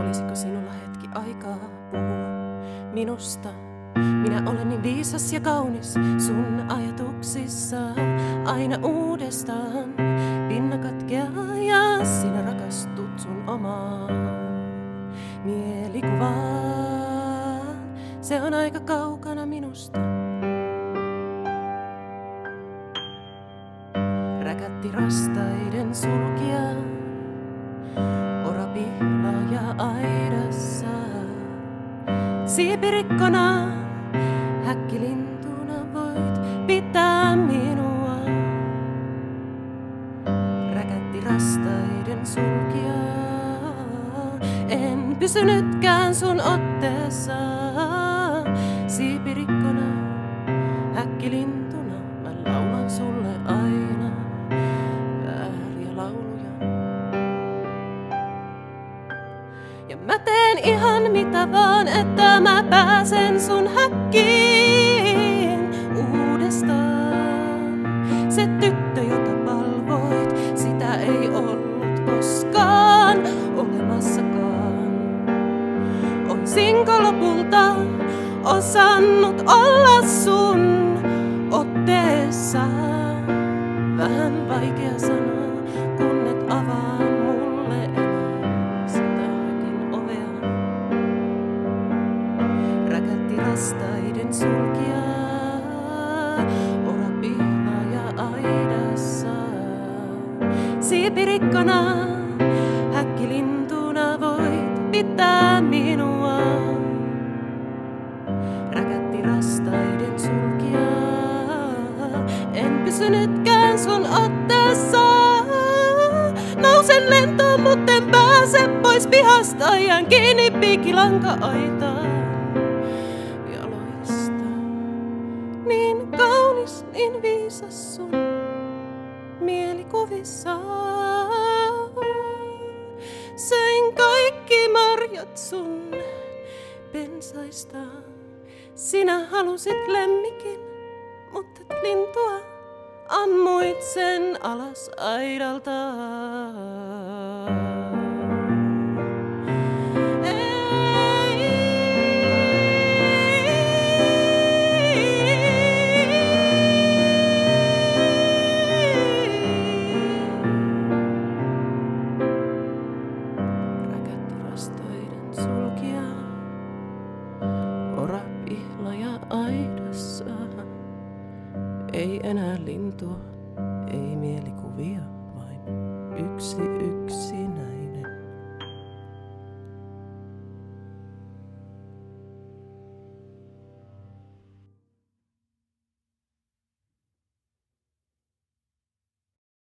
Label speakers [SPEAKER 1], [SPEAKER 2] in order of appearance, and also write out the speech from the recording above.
[SPEAKER 1] Olisiko sinulla hetki aikaa puhua minusta? Minä olen niin viisas ja kaunis sun ajatuksissa. Aina uudestaan pinna katkeaa ja sinä rakastut sun omaan mielikuvaan. Se on aika kaukana minusta. Räkätti rastaiden sulkia, orapihlaaja aidassa. Siipirikkona, häkkilintuna voit pitää minua. Räkätti rastaiden sulkia, en pysynytkään sun otteessa. Siipirikkona, häkkilintuna, mä laulan sulle aina vääriä lauluja. Ja mä teen ihan mitä vaan, että mä pääsen sun häkkiin uudestaan. Se tyttö, jota palvoit, sitä ei ollut koskaan olemassakaan. Oisinko lopulta osannut olla sun otteessa? Vähän vaikea sanoa, kun et avaa mulle enää sitäkin ovea. Räkätti rastaiden sulkia, orapihlaaja aidassa. Siipirikkona, häkkilintuna voit pitää minua. Räkätti rastaiden sulkia, en pysynytkään sun otteessa. Nousen lentoon, mutten pääse pois pihasta. Jään kiinni piikilanka-aitaan jaloista. Niin kaunis, niin viisas sun mielikuvissa. Söin kaikki marjat sun pensaista. Sinä halusit lemmikin, mutta lintua ammuit sen alas aidalta. Räkätti rastaiden sulkia, orapihlaaja aidassa. Ei enää lintua.